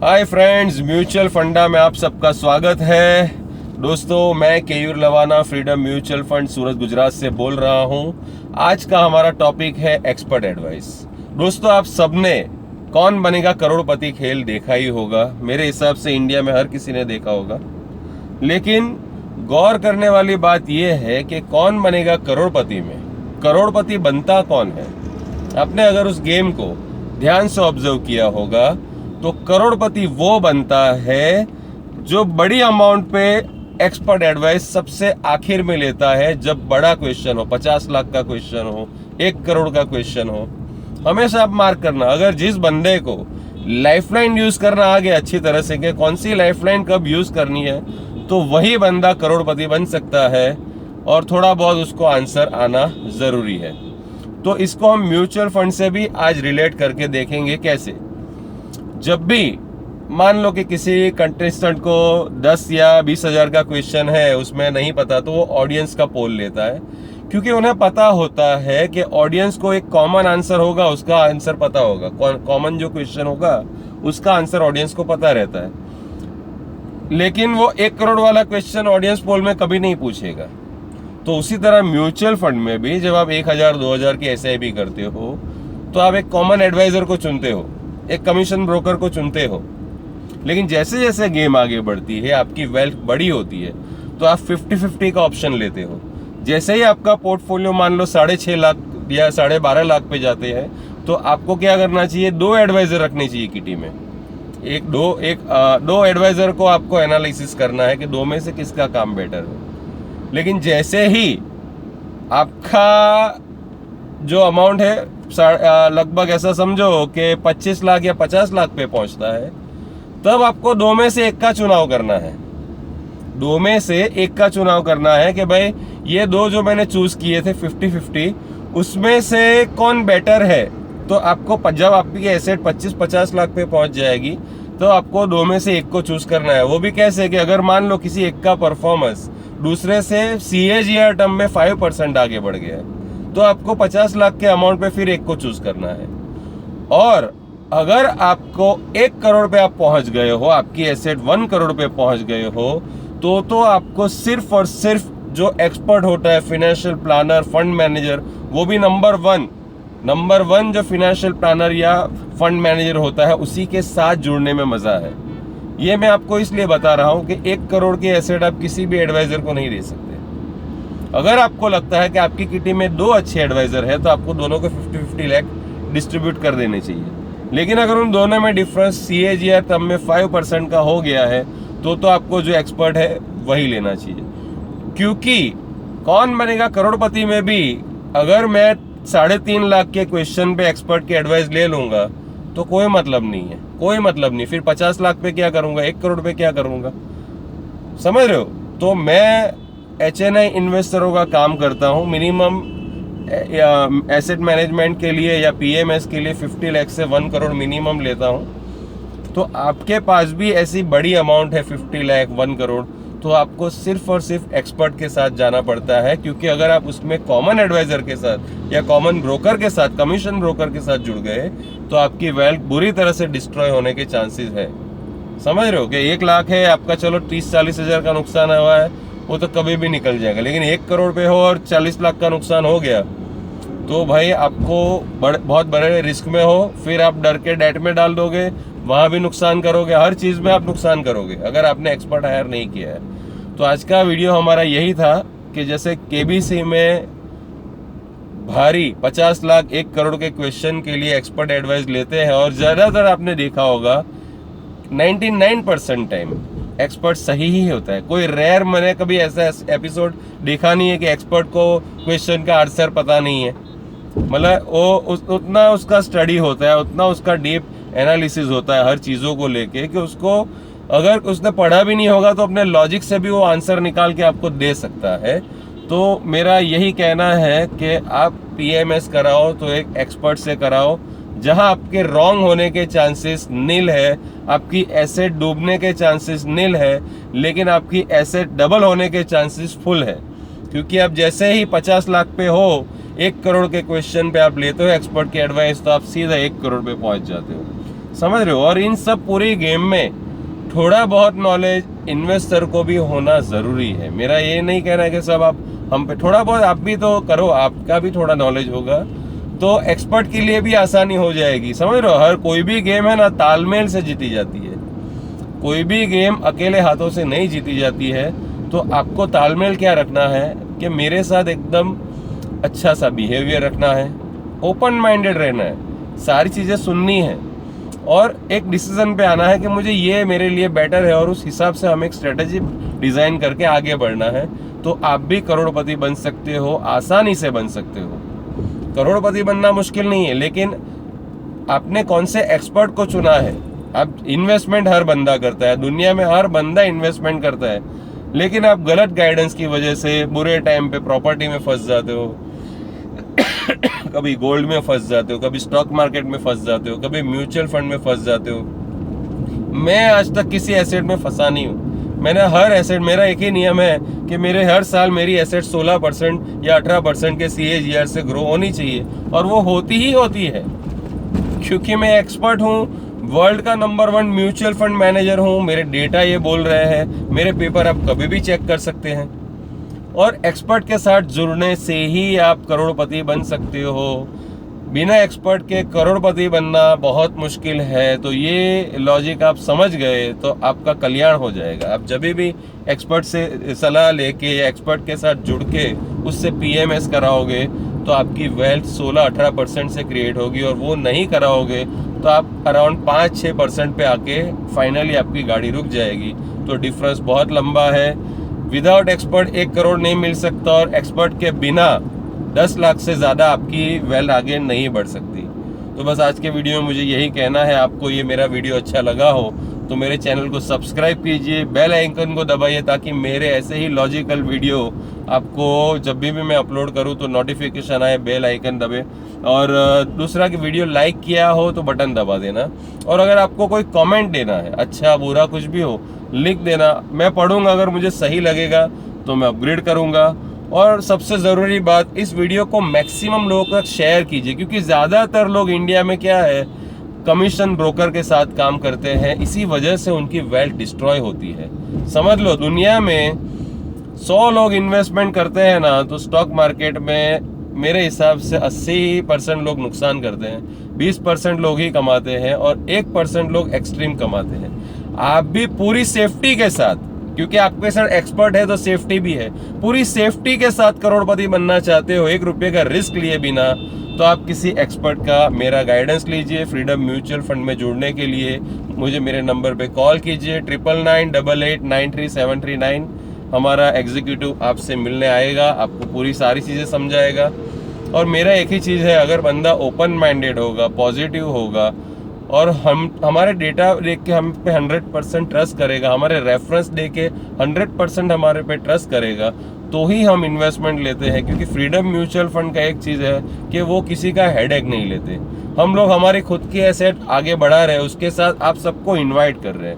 Hi friends, mutual फंडा में आप सबका स्वागत है। दोस्तों, मैं Keyur लवाना freedom mutual fund Surat Gujarat से बोल रहा हूं। आज का हमारा टॉपिक है एक्सपर्ट एडवाइस। दोस्तों, आप सबने कौन बनेगा करोड़पति खेल देखा ही होगा। मेरे हिसाब से इंडिया में हर किसी ने देखा होगा। लेकिन गौर करने वाली बात यह है कि कौन बनेगा करोड़पति में करोड़पति बनता कौन है। आपने अगर उस गेम को ध्यान से ऑब्जर्व किया होगा तो करोड़पति वो बनता है जो बड़ी अमाउंट पे एक्सपर्ट एडवाइस सबसे आखिर में लेता है, जब बड़ा क्वेश्चन हो, 50 लाख का क्वेश्चन हो, 1 करोड़ का क्वेश्चन हो। हमेशा आप मार्क करना, अगर जिस बंदे को लाइफलाइन यूज करना आ गया अच्छी तरह से कि कौन सी लाइफलाइन कब यूज करनी है, तो वही बंदा करोड़पति बन सकता है। और थोड़ा बहुत उसको आंसर आना जरूरी है। तो इसको हम म्यूचुअल फंड से भी आज रिलेट करके देखेंगे कैसे। जब भी मान लो कि किसी कंटेस्टेंट को 10 या 20 हजार का क्वेश्चन है, उसमें नहीं पता, तो वो ऑडियंस का पोल लेता है, क्योंकि उन्हें पता होता है कि ऑडियंस को एक कॉमन आंसर होगा, उसका आंसर पता होगा। कॉमन जो क्वेश्चन होगा उसका आंसर ऑडियंस को पता रहता है। लेकिन वो 1 करोड़ वाला क्वेश्चन ऑडियंस पोल में कभी नहीं पूछेगा। तो उसी तरह म्यूचुअल फंड में भी जब आप 1000 2000 की SIP करते हो तो आप एक कॉमन एडवाइजर को चुनते हो, एक कमीशन ब्रोकर को चुनते हो। लेकिन जैसे जैसे गेम आगे बढ़ती है, आपकी वेल्थ बड़ी होती है, तो आप 50-50 का ऑप्शन लेते हो। जैसे ही आपका पोर्टफोलियो मान लो 6.5 लाख या 12.5 लाख पे जाते हैं, तो आपको क्या करना चाहिए, 2 एडवाइजर रखनी चाहिए किटी में। दो एडवाइजर को आपको एनालिसिस करना है कि 2 में से किसका काम बेटर है। लेकिन जैसे ही आपका जो अमाउंट है लगभग ऐसा समझो कि 25 लाख या 50 लाख पे पहुंचता है, तब आपको 2 में से 1 का चुनाव करना है। 2 में से 1 का चुनाव करना है कि भाई ये 2 जो मैंने चूज किए थे 50-50, उसमें से कौन बेटर है। तो आपको जब आपकी एसेट 25-50 लाख पे पहुंच जाएगी, तो आपको 2 में से 1 को चूज करना है। वो भी कैसे कि अगर मान लो किसी एक का परफॉर्मेंस दूसरे से CAGR टर्म में 5% आगे बढ़ गया है, तो आपको 50 लाख के अमाउंट पे फिर 1 को चूज करना है। और अगर आपको 1 करोड़ पे आप पहुंच गए हो, आपकी एसेट 1 करोड़ पे पहुंच गए हो, तो आपको सिर्फ और सिर्फ जो एक्सपर्ट होता है, फाइनेंशियल प्लानर, फंड मैनेजर, वो भी नंबर वन जो फाइनेंशियल प्लानर या फंड मैनेजर होता है, उसी के साथ जुड़ने में मजा है। ये मैं आपको इसलिए बता रहा हूं कि 1 करोड़ की एसेट आप किसी भी एडवाइजर को नहीं दे सकते। अगर आपको लगता है कि आपकी किटी में 2 अच्छे एडवाइजर है, तो आपको दोनों को 50-50 लाख डिस्ट्रीब्यूट कर देने चाहिए। लेकिन अगर उन दोनों में डिफरेंस CAGR टर्म में 5% का हो गया है, तो आपको जो एक्सपर्ट है वही लेना चाहिए। क्योंकि कौन बनेगा करोड़पति में भी अगर मैं 3.5 लाख के क्वेश्चन पे एक्सपर्ट की एडवाइस ले लूंगा, तो कोई मतलब नहीं है, कोई मतलब नहीं। फिर 50 लाख पे क्या करूंगा, 1 करोड़ पे क्या करूंगा, समझ रहे हो। तो मैं HNI इन्वेस्टरों का काम करता हूं। मिनिमम एसेट मैनेजमेंट के लिए या PMS के लिए 50 लाख से 1 करोड़ मिनिमम लेता हूं। तो आपके पास भी ऐसी बड़ी अमाउंट है 50 लाख 1 करोड़, तो आपको सिर्फ और सिर्फ एक्सपर्ट के साथ जाना पड़ता है। क्योंकि अगर आप उसमें कॉमन एडवाइजर के साथ या कॉमन ब्रोकर के साथ, कमीशन ब्रोकर के साथ जुड़ गए, तो आपकी वेल्थ बुरी तरह से डिस्ट्रॉय होने के चांसेस है। समझ रहे हो कि 1 लाख है आपका, चलो 30-40 हजार का नुकसान हुआ है, वो तो कभी भी निकल जाएगा। लेकिन 1 करोड़ पे हो और 40 लाख का नुकसान हो गया, तो भाई आपको बहुत बड़े रिस्क में हो। फिर आप डर के डेट में डाल दोगे, वहां भी नुकसान करोगे, हर चीज में आप नुकसान करोगे अगर आपने एक्सपर्ट हायर नहीं किया है। तो आज का वीडियो हमारा यही था कि जैसे KBC में भारी 50 लाख 1 करोड़ के क्वेश्चन के लिए एक्सपर्ट एडवाइस लेते हैं, और ज्यादातर आपने देखा होगा 99% टाइम एक्सपर्ट सही ही होता है। कोई रेयर, मैंने कभी ऐसा एपिसोड देखा नहीं है कि एक्सपर्ट को क्वेश्चन का आंसर पता नहीं है। मतलब वो उतना उसका स्टडी होता है, उतना उसका डीप एनालिसिस होता है हर चीज़ों को लेके, कि उसको अगर उसने पढ़ा भी नहीं होगा तो अपने लॉजिक से भी वो आंसर निकाल के आपको दे सकता है। तो मेरा यही कहना है कि आप PMS कराओ तो एक एक्सपर्ट से कराओ, जहां आपके रॉन्ग होने के चांसेस नील है, आपकी एसेट डूबने के चांसेस नील है, लेकिन आपकी एसेट डबल होने के चांसेस फुल है। क्योंकि आप जैसे ही 50 लाख पे हो, 1 करोड़ के क्वेश्चन पे आप लेते हो एक्सपर्ट की एडवाइस, तो आप सीधा 1 करोड़ पे पहुंच जाते हो। समझ रहे हो। और इन सब पूरी गेम में थोड़ा बहुत नॉलेज इन्वेस्टर को भी होना ज़रूरी है। मेरा ये नहीं कहना है कि सब आप हम पे, थोड़ा बहुत आप भी तो करो, आपका भी थोड़ा नॉलेज होगा तो एक्सपर्ट के लिए भी आसानी हो जाएगी। समझ रहे हो, हर कोई भी गेम है ना तालमेल से जीती जाती है, कोई भी गेम अकेले हाथों से नहीं जीती जाती है। तो आपको तालमेल क्या रखना है कि मेरे साथ एकदम अच्छा सा बिहेवियर रखना है, ओपन माइंडेड रहना है, सारी चीज़ें सुननी है और एक डिसीजन पे आना है कि मुझे ये मेरे लिए बेटर है और उस हिसाब से हमें एक स्ट्रेटेजी डिज़ाइन करके आगे बढ़ना है। तो आप भी करोड़पति बन सकते हो, आसानी से बन सकते हो। करोड़पति बनना मुश्किल नहीं है, लेकिन आपने कौन से एक्सपर्ट को चुना है। अब इन्वेस्टमेंट हर बंदा करता है, दुनिया में हर बंदा इन्वेस्टमेंट करता है, लेकिन आप गलत गाइडेंस की वजह से बुरे टाइम पे प्रॉपर्टी में फंस जाते हो, कभी गोल्ड में फंस जाते हो, कभी स्टॉक मार्केट में फंस जाते हो, कभी म्यूचुअल फंड में फंस जाते हो। मैं आज तक किसी एसेट में फंसा नहीं हूँ। मैंने हर एसेट, मेरा एक ही नियम है कि मेरे हर साल मेरी एसेट 16% या 18% के CAGR से ग्रो होनी चाहिए, और वो होती ही होती है, क्योंकि मैं एक्सपर्ट हूँ, वर्ल्ड का नंबर 1 म्यूचुअल फंड मैनेजर हूँ। मेरे डेटा ये बोल रहे हैं, मेरे पेपर आप कभी भी चेक कर सकते हैं। और एक्सपर्ट के साथ जुड़ने से ही आप करोड़पति बन सकते हो। बिना एक्सपर्ट के करोड़पति बनना बहुत मुश्किल है। तो ये लॉजिक आप समझ गए तो आपका कल्याण हो जाएगा। आप जब भी एक्सपर्ट से सलाह लेके या एक्सपर्ट के साथ जुड़ के उससे PMS कराओगे तो आपकी वेल्थ 16-18% से क्रिएट होगी, और वो नहीं कराओगे तो आप अराउंड 5-6% पे आके फाइनली आपकी गाड़ी रुक जाएगी। तो डिफरेंस बहुत लंबा है। विदाउट एक्सपर्ट 1 करोड़ नहीं मिल सकता, और एक्सपर्ट के बिना 10 लाख से ज़्यादा आपकी वेल्थ आगे नहीं बढ़ सकती। तो बस आज के वीडियो में मुझे यही कहना है। आपको ये मेरा वीडियो अच्छा लगा हो तो मेरे चैनल को सब्सक्राइब कीजिए, बेल आइकन को दबाइए, ताकि मेरे ऐसे ही लॉजिकल वीडियो आपको जब भी मैं अपलोड करूं तो नोटिफिकेशन आए, बेल आइकन दबे। और दूसरा कि वीडियो लाइक किया हो तो बटन दबा देना, और अगर आपको कोई कमेंट देना है, अच्छा बुरा कुछ भी हो, लिख देना, मैं पढ़ूंगा। अगर मुझे सही लगेगा तो मैं अपग्रेड करूंगा। और सबसे ज़रूरी बात, इस वीडियो को मैक्सिमम लोगों तक शेयर कीजिए, क्योंकि ज़्यादातर लोग इंडिया में क्या है, कमीशन ब्रोकर के साथ काम करते हैं, इसी वजह से उनकी वेल्थ डिस्ट्रॉय होती है। समझ लो, दुनिया में 100 लोग इन्वेस्टमेंट करते हैं ना, तो स्टॉक मार्केट में मेरे हिसाब से 80% लोग नुकसान करते हैं, 20% लोग ही कमाते हैं, और 1% लोग एक्सट्रीम कमाते हैं। आप भी पूरी सेफ्टी के साथ, क्योंकि आपके साथ एक्सपर्ट है तो सेफ्टी भी है, पूरी सेफ्टी के साथ करोड़पति बनना चाहते हो 1 रुपये का रिस्क लिए बिना, तो आप किसी एक्सपर्ट का मेरा गाइडेंस लीजिए। फ्रीडम म्यूचुअल फंड में जुड़ने के लिए मुझे मेरे नंबर पे कॉल कीजिए, 9998893739। हमारा एग्जीक्यूटिव आपसे मिलने आएगा, आपको पूरी सारी चीज़ें समझाएगा। और मेरा एक ही चीज़ है, अगर बंदा ओपन माइंडेड होगा, पॉजिटिव होगा, और हमारे डेटा देख के हम पे 100% ट्रस्ट करेगा, हमारे रेफरेंस दे के 100% हमारे पे ट्रस्ट करेगा, तो ही हम इन्वेस्टमेंट लेते हैं। क्योंकि फ्रीडम म्यूचुअल फंड का एक चीज़ है कि वो किसी का हेडेक नहीं लेते। हम लोग हमारी खुद की एसेट आगे बढ़ा रहे हैं, उसके साथ आप सबको इन्वाइट कर रहे हैं।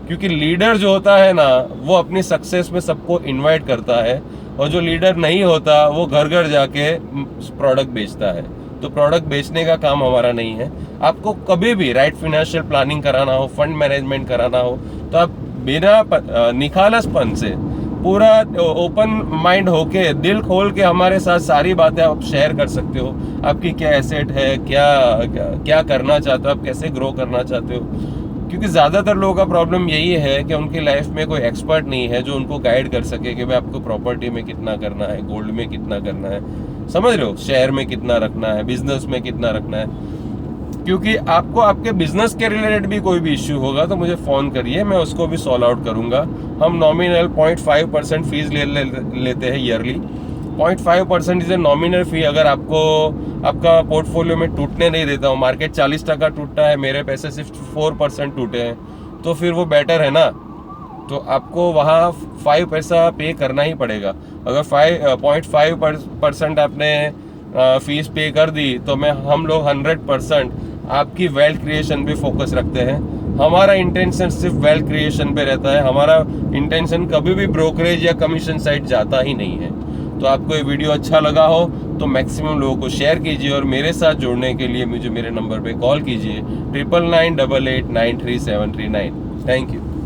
क्योंकि लीडर जो होता है ना, वो अपनी सक्सेस में सबको इन्वाइट करता है, और जो लीडर नहीं होता वो घर घर जाके प्रोडक्ट बेचता है। तो प्रोडक्ट बेचने का काम हमारा नहीं है। आपको कभी भी राइट फाइनेंशियल प्लानिंग कराना हो, फंड मैनेजमेंट कराना हो, तो आप बिना निखालसपन से, पूरा ओपन माइंड होके, दिल खोल के हमारे साथ सारी बातें आप शेयर कर सकते हो। आपकी क्या एसेट है, क्या करना चाहते हो, आप कैसे ग्रो करना चाहते हो। क्योंकि ज़्यादातर लोगों का प्रॉब्लम यही है कि उनकी लाइफ में कोई एक्सपर्ट नहीं है जो उनको गाइड कर सके कि भाई आपको प्रॉपर्टी में कितना करना है, गोल्ड में कितना करना है, समझ रहे हो, शेयर में कितना रखना है, बिजनेस में कितना रखना है। क्योंकि आपको आपके बिजनेस के रिलेटेड भी कोई भी इश्यू होगा तो मुझे फ़ोन करिए, मैं उसको भी सॉल्व आउट करूँगा। हम नॉमिनल 0.5% फीस लेते हैं yearly. 0.5% is a nominal fee. अगर आपका पोर्टफोलियो में टूटने नहीं देता हूँ, मार्केट 40% टूटता है, मेरे पैसे सिर्फ 4% टूटे हैं, तो फिर वो बेटर है ना। तो आपको वहाँ 5 पैसा पे करना ही पड़ेगा। अगर 0.5% आपने फीस पे कर दी तो हम लोग 100% आपकी वेल्थ क्रिएशन पे फोकस रखते हैं। हमारा इंटेंशन सिर्फ वेल्थ क्रिएशन पे रहता है। हमारा इंटेंशन कभी भी ब्रोकरेज या कमीशन साइड जाता ही नहीं है। तो आपको ये वीडियो अच्छा लगा हो तो मैक्सिमम लोगों को शेयर कीजिए और मेरे साथ जुड़ने के लिए मुझे मेरे नंबर पे कॉल कीजिए 9998893739। Thank you.